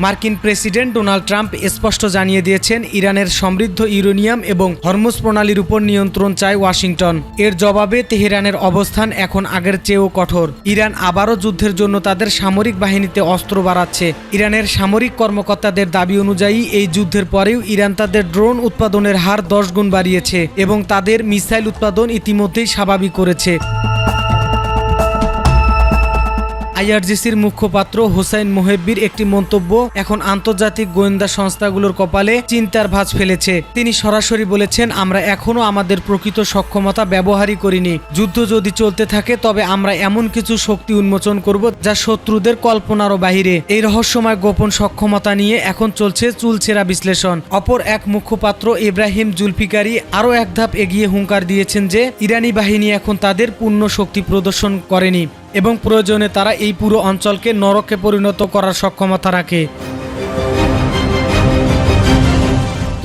মার্কিন president Donald Trump স্পষ্ট জানিয়ে দিয়েছেন, ইরানের সমৃদ্ধ ইউরেনিয়াম এবং হরমুজ প্রণালীর উপর নিয়ন্ত্রণ চায় ওয়াশিংটন। এর জবাবে তেহরানের অবস্থান এখন আগের চেয়েও কঠোর। ইরান আবারও যুদ্ধের জন্য তাদের সামরিক বাহিনীতে অস্ত্র বাড়াচ্ছে। ইরানের সামরিক কর্মকর্তাদের দাবি অনুযায়ী এই যুদ্ধের পরেও ইরান তাদের ড্রোন উৎপাদনের হার 10 গুণ বাড়িয়েছে এবং তাদের মিসাইল উৎপাদন ইতিমধ্যেই স্বাভাবিক করেছে। আইআরজিসির মুখপাত্র হোসাইন মোহেব্বির একটি মন্তব্য এখন আন্তর্জাতিক গোয়েন্দা সংস্থাগুলোর কপালে চিন্তার ভাঁজ ফেলেছে। তিনি সরাসরি বলেছেন, আমরা এখনও আমাদের প্রকৃত সক্ষমতা ব্যবহারই করিনি। যুদ্ধ যদি চলতে থাকে তবে আমরা এমন কিছু শক্তি উন্মোচন করব যা শত্রুদের কল্পনারও বাহিরে। এই রহস্যময় গোপন সক্ষমতা নিয়ে এখন চলছে চুলচেরা বিশ্লেষণ। অপর এক মুখপাত্র ইব্রাহিম জুলফিকারি আরও এক ধাপ এগিয়ে হুঙ্কার দিয়েছেন যে ইরানি বাহিনী এখন তাদের পূর্ণ শক্তি প্রদর্শন করেনি এবং প্রয়োজনে তারা এই পুরো অঞ্চলকে নরকে পরিণত করার সক্ষমতা রাখে।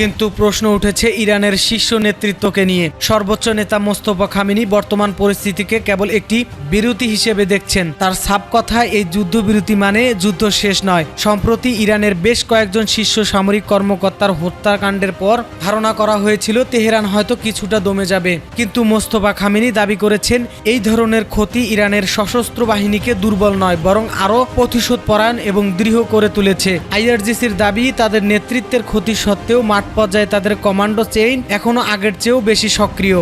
কিন্তু প্রশ্ন উঠেছে ইরানের শীর্ষ নেতৃত্বকে নিয়ে। সর্বোচ্চ নেতা মোস্তফা খামেনি বর্তমান পরিস্থিতিকে কেবল একটি বিরতি হিসেবে দেখছেন। তার সাফ কথায় এই যুদ্ধবিরতি মানে যুদ্ধ শেষ নয়। সম্প্রতি ইরানের বেশ কয়েকজন শীর্ষ সামরিক কর্মকর্তার হত্যাকাণ্ডের পর ধারণা করা হয়েছিল তেহরান হয়তো কিছুটা দমে যাবে, কিন্তু মোস্তফা খামেনি দাবি করেছেন এই ধরনের ক্ষতি ইরানের সশস্ত্র বাহিনীকে দুর্বল নয় বরং আরও প্রতিশোধপরায়ণ এবং দৃঢ় করে তুলেছে। আইআরজিসির দাবি, তাদের নেতৃত্বের ক্ষতি সত্ত্বেও মাঠ পর্যায়ে তাদের কমান্ডো চেইন এখনো আগের চেয়েও বেশি সক্রিয়।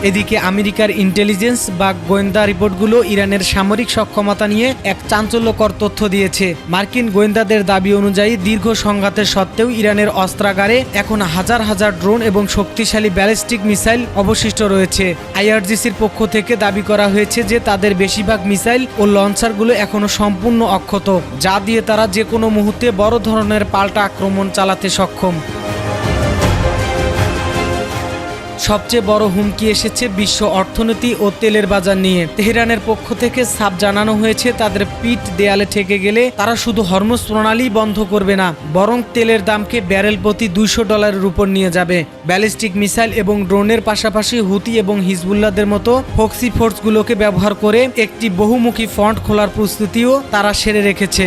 এদিকে আমেরিকার ইন্টেলিজেন্স বা গোয়েন্দা রিপোর্টগুলো ইরানের সামরিক সক্ষমতা নিয়ে এক চাঞ্চল্যকর তথ্য দিয়েছে। মার্কিন গোয়েন্দাদের দাবি অনুযায়ী দীর্ঘ সংঘাতের সত্ত্বেও ইরানের অস্ত্রাগারে এখন হাজার হাজার ড্রোন এবং শক্তিশালী ব্যালিস্টিক মিসাইল অবশিষ্ট রয়েছে। আইআরজিসির পক্ষ থেকে দাবি করা হয়েছে যে তাদের বেশিরভাগ মিসাইল ও লঞ্চারগুলো এখনো সম্পূর্ণ অক্ষত, যা দিয়ে তারা যে কোনো মুহূর্তে বড় ধরনের পাল্টা আক্রমণ চালাতে সক্ষম। সবচেয়ে বড় হুমকি এসেছে বিশ্ব অর্থনীতি ও তেলের বাজার নিয়ে। তেহরানের পক্ষ থেকে সাফ জানানো হয়েছে, তাদের পিঠ দেয়ালে ঠেকে গেলে তারা শুধু হরমুজ প্রণালী বন্ধ করবে না, বরং তেলের দামকে ব্যারেল প্রতি $200 উপর নিয়ে যাবে। ব্যালিস্টিক মিসাইল এবং ড্রোনের পাশাপাশি হুতি এবং হিজবুল্লাহদের মতো প্রক্সি ফোর্সগুলোকে ব্যবহার করে একটি বহুমুখী ফ্রন্ট খোলার প্রস্তুতিও তারা সেরে রেখেছে।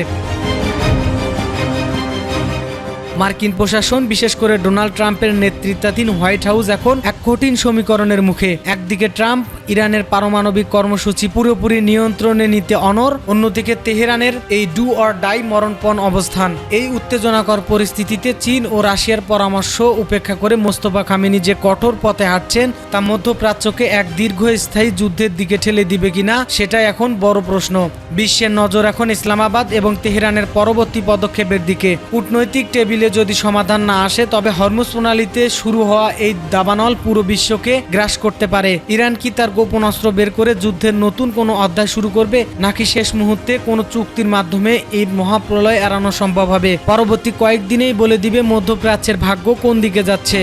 মার্কিন প্রশাসন, বিশেষ করে ডোনাল্ড ট্রাম্পের নেতৃত্বাধীন হোয়াইট হাউস এখন এক কঠিন সমীকরণের মুখে। একদিকে ট্রাম্প ইরানের পারমাণবিক কর্মসূচি পুরোপুরি নিয়ন্ত্রণে নিতে অনড়, অন্যদিকে তেহরানের এই ডু অর ডাই মরণপণ অবস্থান। এই উত্তেজনাকর পরিস্থিতিতে চীন ও রাশিয়ার পরামর্শ উপেক্ষা করে মোস্তফা খামেনি যে কঠোর পথে হাঁটছেন তা মধ্যপ্রাচ্যকে এক দীর্ঘস্থায়ী যুদ্ধের দিকে ঠেলে দিবে কিনা সেটাই এখন বড় প্রশ্ন। বিশ্বের নজর এখন ইসলামাবাদ এবং তেহরানের পরবর্তী পদক্ষেপের দিকে। কূটনৈতিক টেবিলে যদি সমাধান না আসে তবে হরমুজ প্রণালীতে শুরু হওয়া এই দাবানল পুরো বিশ্বকে গ্রাস করতে পারে। ইরান কি তার গোপন অস্ত্র বের করে যুদ্ধের নতুন কোনো অধ্যায় শুরু করবে, নাকি শেষ মুহূর্তে কোনো চুক্তির মাধ্যমে এই মহাপ্রলয় এড়ানো সম্ভব হবে? পরবর্তী কয়েকদিনেই বলে দিবে মধ্যপ্রাচ্যের ভাগ্য কোন দিকে যাচ্ছে।